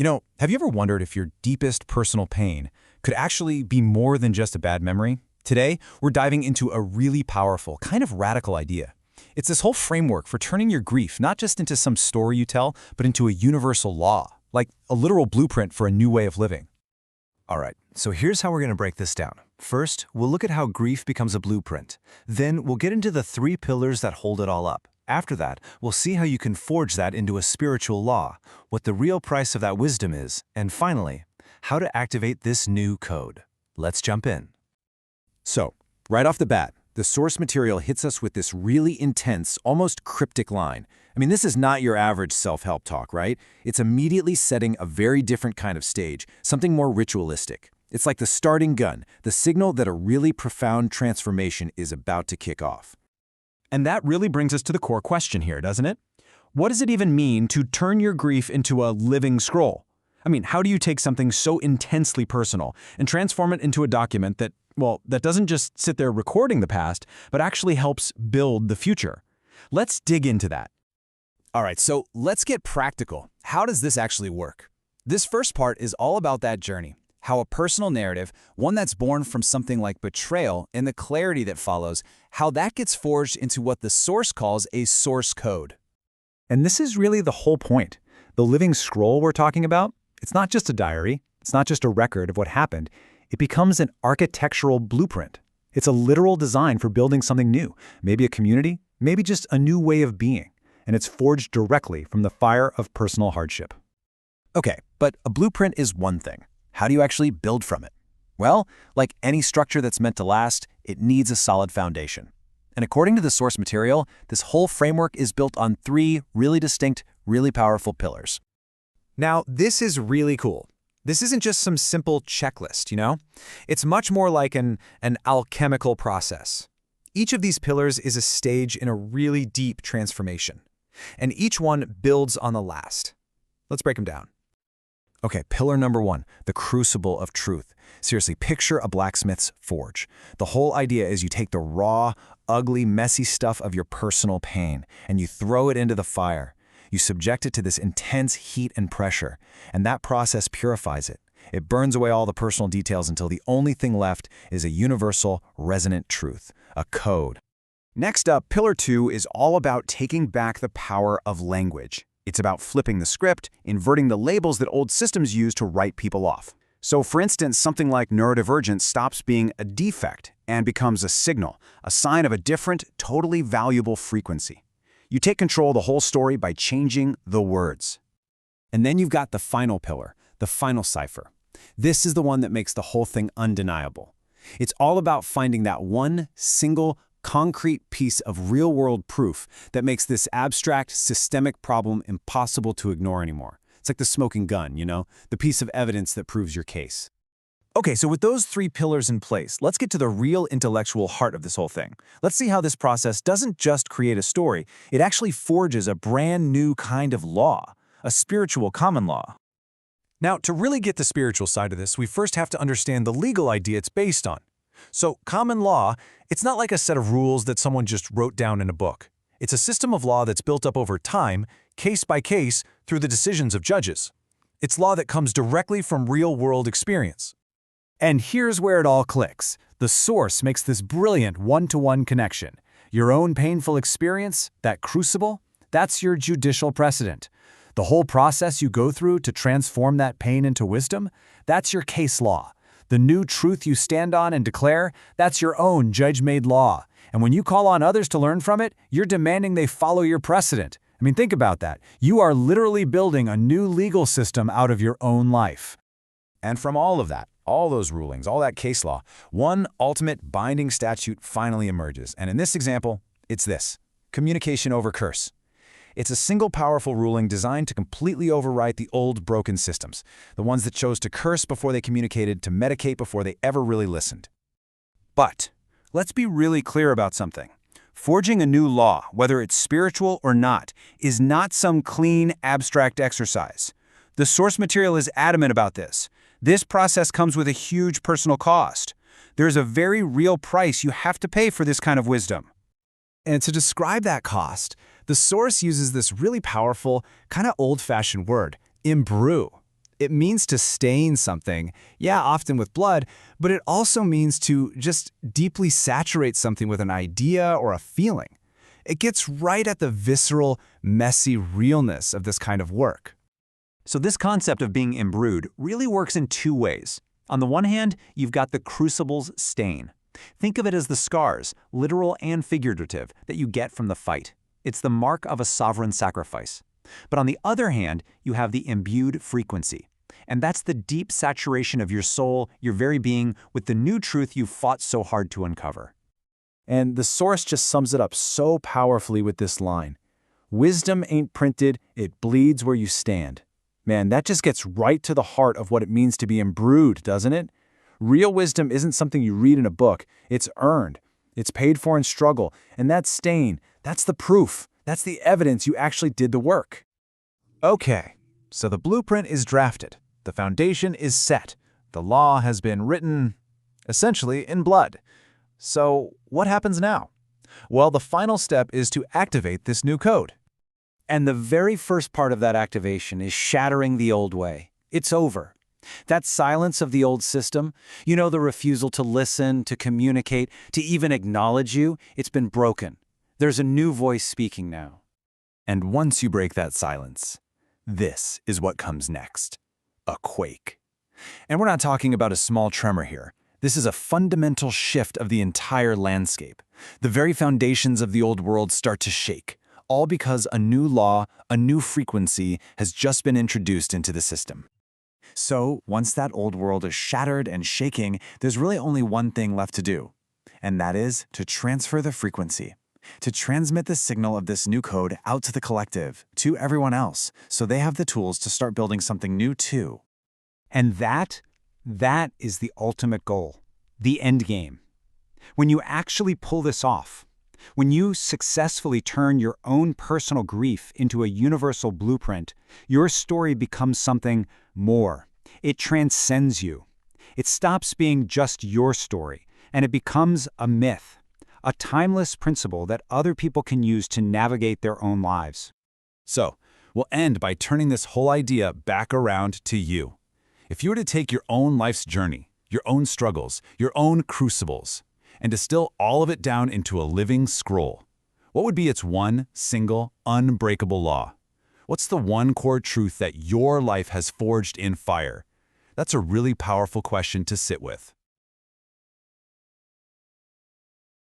Have you ever wondered if your deepest personal pain could actually be more than just a bad memory? Today, we're diving into a really powerful, kind of radical idea. It's this whole framework for turning your grief not just into some story you tell, but into a universal law, like a literal blueprint for a new way of living. All right, so here's how we're going to break this down. First, we'll look at how grief becomes a blueprint. Then, we'll get into the 3 pillars that hold it all up. After that, we'll see how you can forge that into a spiritual law, what the real price of that wisdom is, and finally, how to activate this new code. Let's jump in. So, right off the bat, the source material hits us with this really intense, almost cryptic line. This is not your average self-help talk, right? It's immediately setting a very different kind of stage, something more ritualistic. It's like the starting gun, the signal that a really profound transformation is about to kick off. And that really brings us to the core question here, doesn't it? What does it even mean to turn your grief into a living scroll? How do you take something so intensely personal and transform it into a document that doesn't just sit there recording the past, but actually helps build the future? Let's dig into that. All right, so let's get practical. How does this actually work? This first part is all about that journey. How a personal narrative, one that's born from something like betrayal and the clarity that follows, how that gets forged into what the source calls a source code. And this is really the whole point. The living scroll we're talking about, it's not just a diary, it's not just a record of what happened, it becomes an architectural blueprint. It's a literal design for building something new, maybe a community, maybe just a new way of being, and it's forged directly from the fire of personal hardship. Okay, but a blueprint is one thing. How do you actually build from it? Well, like any structure that's meant to last, it needs a solid foundation. And according to the source material, this whole framework is built on 3 really distinct, really powerful pillars. Now, this is really cool. This isn't just some simple checklist, It's much more like an alchemical process. Each of these pillars is a stage in a really deep transformation, and each one builds on the last. Let's break them down. Okay, pillar number 1, the crucible of truth. Seriously, picture a blacksmith's forge. The whole idea is you take the raw, ugly, messy stuff of your personal pain and you throw it into the fire. You subject it to this intense heat and pressure, and that process purifies it. It burns away all the personal details until the only thing left is a universal, resonant truth, a code. Next up, pillar 2 is all about taking back the power of language. It's about flipping the script, inverting the labels that old systems use to write people off. So for instance, something like neurodivergent stops being a defect and becomes a signal, a sign of a different, totally valuable frequency. You take control of the whole story by changing the words. And then you've got the final pillar, the final cipher. This is the one that makes the whole thing undeniable. It's all about finding that one single, concrete piece of real-world proof that makes this abstract, systemic problem impossible to ignore anymore. It's like the smoking gun, the piece of evidence that proves your case. Okay, so with those 3 pillars in place, let's get to the real intellectual heart of this whole thing. Let's see how this process doesn't just create a story, it actually forges a brand new kind of law, a spiritual common law. Now, to really get the spiritual side of this, we first have to understand the legal idea it's based on. So, common law, it's not like a set of rules that someone just wrote down in a book. It's a system of law that's built up over time, case by case, through the decisions of judges. It's law that comes directly from real-world experience. And here's where it all clicks. The source makes this brilliant one-to-one connection. Your own painful experience, that crucible, that's your judicial precedent. The whole process you go through to transform that pain into wisdom, that's your case law. The new truth you stand on and declare, that's your own judge-made law. And when you call on others to learn from it, you're demanding they follow your precedent. Think about that. You are literally building a new legal system out of your own life. And from all of that, all those rulings, all that case law, one ultimate binding statute finally emerges. And in this example, it's this: communication over curse. It's a single powerful ruling designed to completely overwrite the old broken systems, the ones that chose to curse before they communicated, to medicate before they ever really listened. But let's be really clear about something. Forging a new law, whether it's spiritual or not, is not some clean, abstract exercise. The source material is adamant about this. This process comes with a huge personal cost. There's a very real price you have to pay for this kind of wisdom. And to describe that cost, the source uses this really powerful, kind of old-fashioned word, imbrew. It means to stain something, yeah, often with blood, but it also means to just deeply saturate something with an idea or a feeling. It gets right at the visceral, messy realness of this kind of work. So this concept of being imbrued really works in two ways. On the one hand, you've got the crucible's stain. Think of it as the scars, literal and figurative, that you get from the fight. It's the mark of a sovereign sacrifice. But on the other hand, you have the imbued frequency. And that's the deep saturation of your soul, your very being, with the new truth you've fought so hard to uncover. And the source just sums it up so powerfully with this line. Wisdom ain't printed, it bleeds where you stand. Man, that just gets right to the heart of what it means to be imbrued, doesn't it? Real wisdom isn't something you read in a book. It's earned. It's paid for in struggle. And that stain, that's the proof. That's the evidence you actually did the work. Okay, so the blueprint is drafted. The foundation is set. The law has been written, essentially, in blood. So what happens now? Well, the final step is to activate this new code. And the very first part of that activation is shattering the old way. It's over. That silence of the old system, the refusal to listen, to communicate, to even acknowledge you, it's been broken. There's a new voice speaking now. And once you break that silence, this is what comes next. A quake. And we're not talking about a small tremor here. This is a fundamental shift of the entire landscape. The very foundations of the old world start to shake, all because a new law, a new frequency has just been introduced into the system. So, once that old world is shattered and shaking, there's really only one thing left to do, and that is to transfer the frequency, to transmit the signal of this new code out to the collective, to everyone else, so they have the tools to start building something new too. And that is the ultimate goal, the end game. When you actually pull this off, when you successfully turn your own personal grief into a universal blueprint, your story becomes something more. It transcends you. It stops being just your story, and it becomes a myth, a timeless principle that other people can use to navigate their own lives. So, we'll end by turning this whole idea back around to you. If you were to take your own life's journey, your own struggles, your own crucibles, and distill all of it down into a living scroll, what would be its one single, unbreakable law? What's the one core truth that your life has forged in fire? That's a really powerful question to sit with.